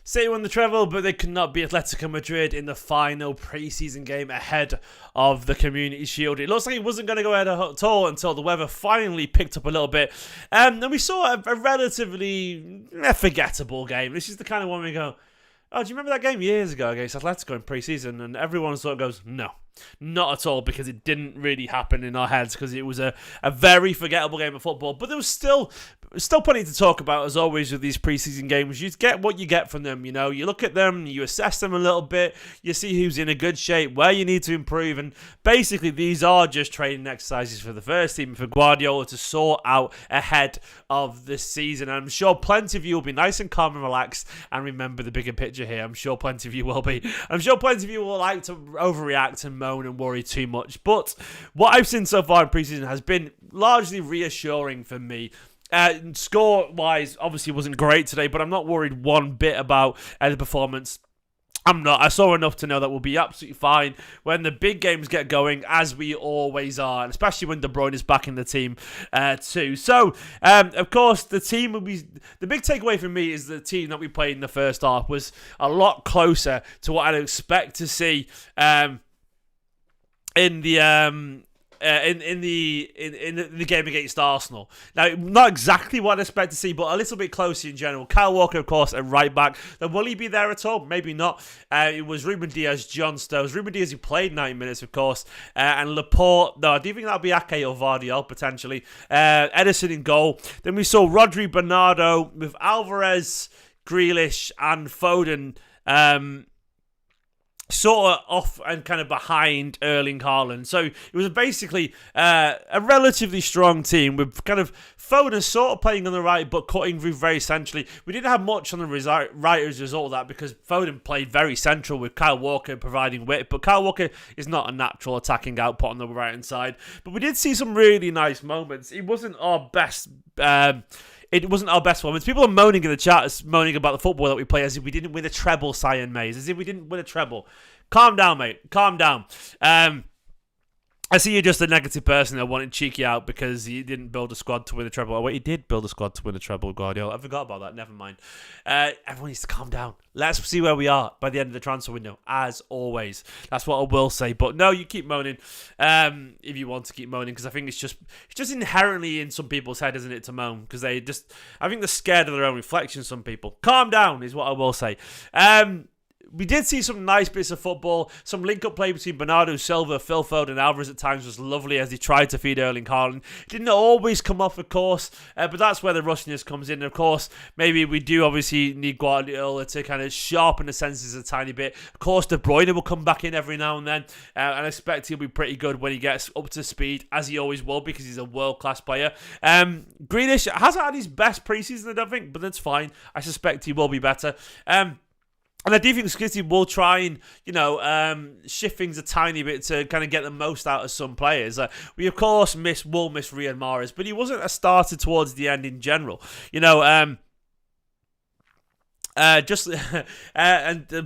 City won the treble, but they could not beat Atletico Madrid in the final pre-season game ahead of the Community Shield. It looks like it wasn't going to go ahead at all until the weather finally picked up a little bit. And we saw a relatively forgettable game. This is the kind of one we go, oh, do you remember that game years ago against Atletico in pre-season? And everyone sort of goes, no, not at all, because it didn't really happen in our heads, because it was a very forgettable game of football. But there was still plenty to talk about, as always, with these preseason games. You get what you get from them, you know. You look at them, you assess them a little bit, you see who's in a good shape, where you need to improve, and basically these are just training exercises for the first team, for Guardiola to sort out ahead of the season. And I'm sure plenty of you will be nice and calm and relaxed and remember the bigger picture here. I'm sure plenty of you will be. I'm sure plenty of you will like to overreact and moan and worry too much. But what I've seen so far in preseason has been largely reassuring for me. Score-wise, obviously wasn't great today, but I'm not worried one bit about the performance. I'm not. I saw enough to know that we'll be absolutely fine when the big games get going, as we always are, and especially when De Bruyne is back in the team too. So, of course, the team will be... The big takeaway for me is the team that we played in the first half was a lot closer to what I'd expect to see in the game against Arsenal. Now, not exactly what I'd expect to see, but a little bit closer in general. Kyle Walker, of course, at right back. Then will he be there at all? Maybe not. It was Ruben Diaz, John Stones. Ruben Diaz, who played 90 minutes, of course. And Laporte. No, I do think that'll be Ake or Vardiol, potentially. Edison in goal. Then we saw Rodri, Bernardo with Alvarez, Grealish, and Foden. Sort of off and kind of behind Erling Haaland. So it was basically a relatively strong team with kind of Foden sort of playing on the right but cutting through very centrally. We didn't have much on the right as a result of that, because Foden played very central with Kyle Walker providing width, but Kyle Walker is not a natural attacking output on the right hand side. But we did see some really nice moments. It wasn't our best... It wasn't our best performance. People are moaning in the chat, moaning about the football that we play as if we didn't win a treble, Cyan Mays. As if we didn't win a treble. Calm down, mate. Calm down. I see you're just a negative person that wanted Cheeky out because he didn't build a squad to win a treble. Oh, wait, he did build a squad to win a treble, Guardiola. I forgot about that. Never mind. Everyone needs to calm down. Let's see where we are by the end of the transfer window, as always. That's what I will say. But no, you keep moaning if you want to keep moaning, because I think it's just inherently in some people's head, isn't it, to moan? Because I think they're scared of their own reflection, some people. Calm down is what I will say. We did see some nice bits of football. Some link-up play between Bernardo Silva, Phil Foden and Alvarez at times was lovely as they tried to feed Erling Haaland. Didn't always come off, of course, but that's where the rustiness comes in. And of course, maybe we do obviously need Guardiola to kind of sharpen the senses a tiny bit. Of course, De Bruyne will come back in every now and then, and I expect he'll be pretty good when he gets up to speed, as he always will, because he's a world-class player. Grealish hasn't had his best pre-season, I don't think, but that's fine. I suspect he will be better. And I do think City will try and, shift things a tiny bit to kind of get the most out of some players. We, of course, will miss Riyad Mahrez, but he wasn't a starter towards the end in general. And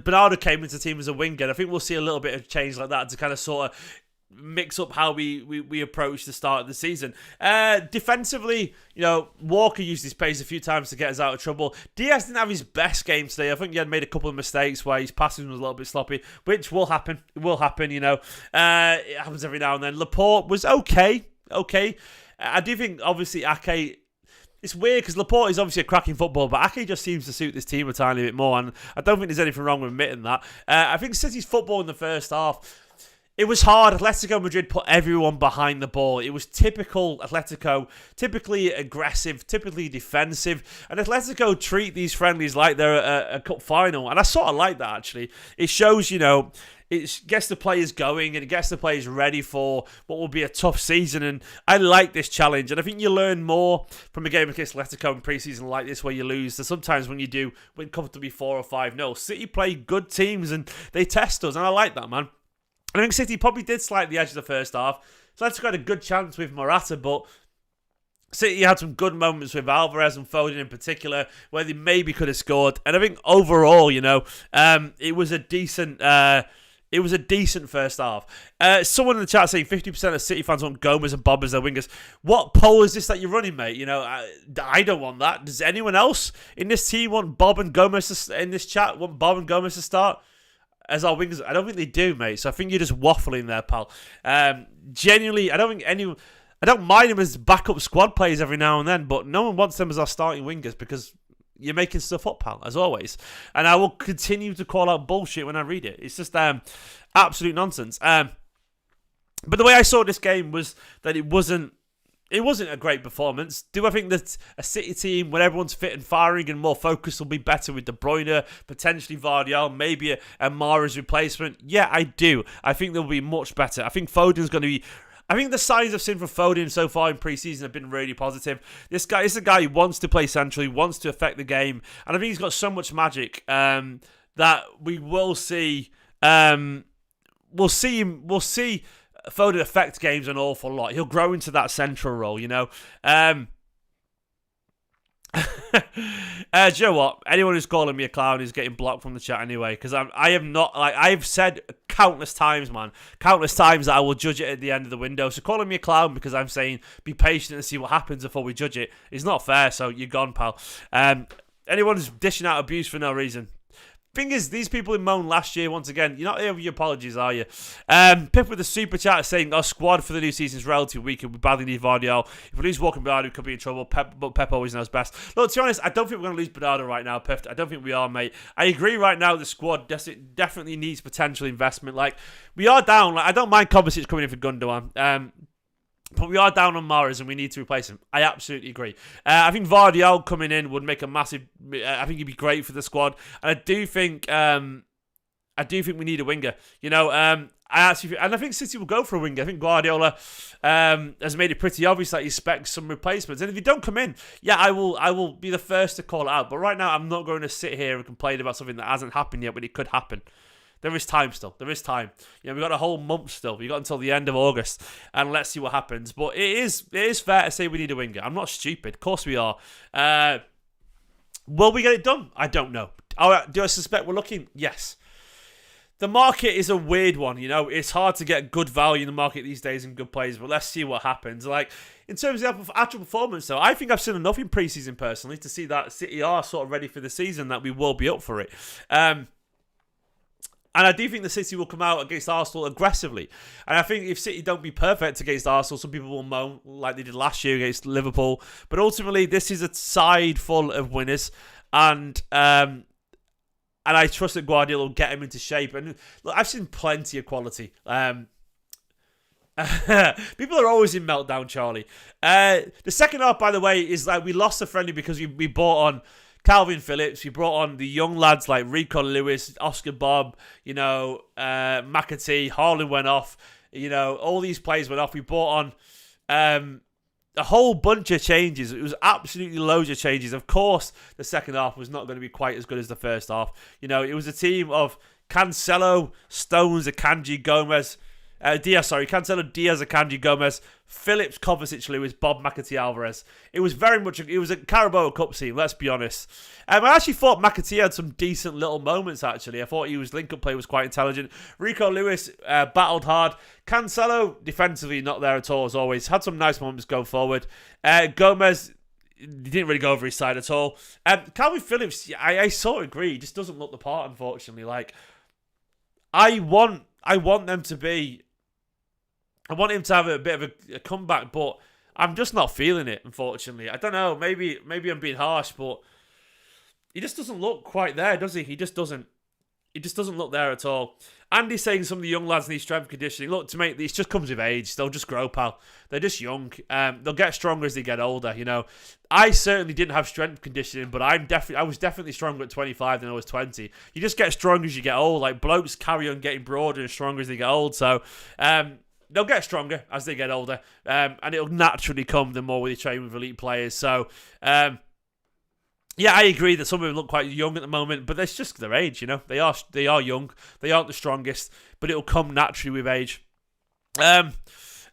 Bernardo came into the team as a winger, and I think we'll see a little bit of change like that to kind of sort of mix up how we approach the start of the season. Defensively, Walker used his pace a few times to get us out of trouble. Diaz didn't have his best game today. I think he had made a couple of mistakes where his passing was a little bit sloppy, which will happen. It will happen, it happens every now and then. Laporte was okay. I do think, obviously, Ake... It's weird because Laporte is obviously a cracking footballer, but Ake just seems to suit this team a tiny bit more, and I don't think there's anything wrong with admitting that. I think City's football in the first half... It was hard. Atletico Madrid put everyone behind the ball. It was typical Atletico, typically aggressive, typically defensive. And Atletico treat these friendlies like they're a cup final. And I sort of like that, actually. It shows, it gets the players going and it gets the players ready for what will be a tough season. And I like this challenge. And I think you learn more from a game against Atletico in pre-season like this where you lose than sometimes when you do win comfortably 4 or 5-0. City play good teams and they test us. And I like that, man. I think City probably did slightly edge the first half. So Atletico had a good chance with Morata, but City had some good moments with Alvarez and Foden in particular, where they maybe could have scored. And I think overall, it was a decent It was a decent first half. Someone in the chat saying 50% of City fans want Gomez and Bob as their wingers. What poll is this that you're running, mate? You know, I don't want that. Does anyone else in this team want Bob and Gomez in this chat? Want Bob and Gomez to start as our wingers? I don't think they do, mate. So I think you're just waffling there, pal. Genuinely, I don't mind them as backup squad players every now and then, but no one wants them as our starting wingers because you're making stuff up, pal, as always. And I will continue to call out bullshit when I read it. It's just absolute nonsense. But the way I saw this game was that it wasn't a great performance. Do I think that a City team, when everyone's fit and firing and more focused, will be better with De Bruyne, potentially Vardiol, maybe a Mahrez replacement? Yeah, I do. I think they'll be much better. I think Foden's going to be... I think the signs I've seen from Foden so far in pre-season have been really positive. This guy is a guy who wants to play centrally, wants to affect the game, and I think he's got so much magic that we will see. We'll see Foden affect games an awful lot. He'll grow into that central role, you know. Do you know what? Anyone who's calling me a clown is getting blocked from the chat anyway, because I am not, like, I've said countless times that I will judge it at the end of the window. So calling me a clown because I'm saying be patient and see what happens before we judge it is not fair. So you're gone, pal. Anyone who's dishing out abuse for no reason. Thing is, these people who moaned last year, once again, you're not here with your apologies, are you? Pip with the super chat saying our squad for the new season is relatively weak and we badly need Vardiol. If we lose Walker and Bernardo, we could be in trouble. But Pep always knows best. Look, to be honest, I don't think we're going to lose Bernardo right now, Pip. I don't think we are, mate. I agree right now the squad definitely needs potential investment. Like, we are down. Like, I don't mind Kovacic coming in for Gundogan. But we are down on Mahrez and we need to replace him. I absolutely agree. I think Vardiol coming in would make a massive... I think he'd be great for the squad. And I do think we need a winger. You know, I think City will go for a winger. I think Guardiola has made it pretty obvious that he expects some replacements. And if they don't come in, yeah, I will be the first to call it out. But right now, I'm not going to sit here and complain about something that hasn't happened yet, but it could happen. There is time still. There is time. You know, we've got a whole month still. We've got until the end of August. And let's see what happens. But it is fair to say we need a winger. I'm not stupid. Of course we are. Will we get it done? I don't know. Do I suspect we're looking? Yes. The market is a weird one, you know. It's hard to get good value in the market these days and good players, but let's see what happens. Like, in terms of actual performance, though, I think I've seen enough in pre-season, personally, to see that City are sort of ready for the season, that we will be up for it. And I do think the City will come out against Arsenal aggressively. And I think if City don't be perfect against Arsenal, some people will moan like they did last year against Liverpool. But ultimately, this is a side full of winners. And I trust that Guardiola will get him into shape. And look, I've seen plenty of quality. People are always in meltdown, Charlie. The second half, by the way, is like we lost the friendly because we bought on Calvin Phillips. We brought on the young lads like Rico Lewis, Oscar Bob, you know, McAtee, Haaland went off, you know, all these players went off. We brought on a whole bunch of changes. It was absolutely loads of changes. Of course, the second half was not going to be quite as good as the first half. You know, it was a team of Cancelo, Stones, Akanji, Gomez, Cancelo, Diaz, Akanji, Gomez, Phillips, Kovacic, Lewis, Bob, McAtee, Alvarez. It was very much, it was a Carabao Cup team, let's be honest. I actually thought McAtee had some decent little moments, actually. I thought his link-up play was quite intelligent. Rico Lewis battled hard. Cancelo, defensively, not there at all, as always. Had some nice moments going forward. Gomez, he didn't really go over his side at all. Calvin Phillips, I sort of agree. He just doesn't look the part, unfortunately. Like, I want them to be... I want him to have a bit of a comeback, but I'm just not feeling it, unfortunately. I don't know, maybe I'm being harsh, but he just doesn't look quite there, does he? He just doesn't look there at all. Andy's saying some of the young lads need strength conditioning. Look, to me, it just comes with age. They'll just grow, pal. They're just young. They'll get stronger as they get older, you know. I certainly didn't have strength conditioning, but I was definitely stronger at 25 than I was 20. You just get stronger as you get old. Like, blokes carry on getting broader and stronger as they get old, so... they'll get stronger as they get older, and it'll naturally come the more we train with elite players. So, yeah, I agree that some of them look quite young at the moment, but that's just their age, you know. They are young. They aren't the strongest, but it'll come naturally with age.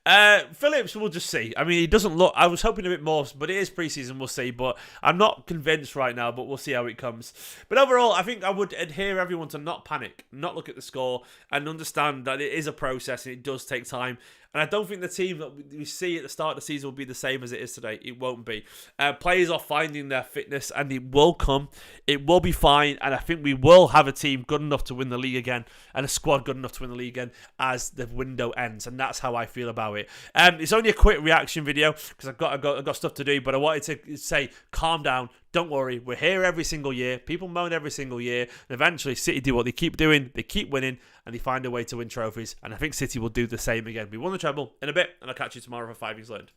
Phillips, we'll just see. I mean, he doesn't look... I was hoping a bit more, but it is preseason, we'll see. But I'm not convinced right now, but we'll see how it comes. But overall, I think I would adhere everyone to not panic, not look at the score, and understand that it is a process and it does take time. And I don't think the team that we see at the start of the season will be the same as it is today. It won't be. Players are finding their fitness, and it will come. It will be fine, and I think we will have a team good enough to win the league again, and a squad good enough to win the league again as the window ends. And that's how I feel about it. It's only a quick reaction video because I've got stuff to do, but I wanted to say, calm down. Don't worry, we're here every single year. People moan every single year. And eventually, City do what they keep doing. They keep winning, and they find a way to win trophies. And I think City will do the same again. We won the treble in a bit, and I'll catch you tomorrow for 5 Things Learned.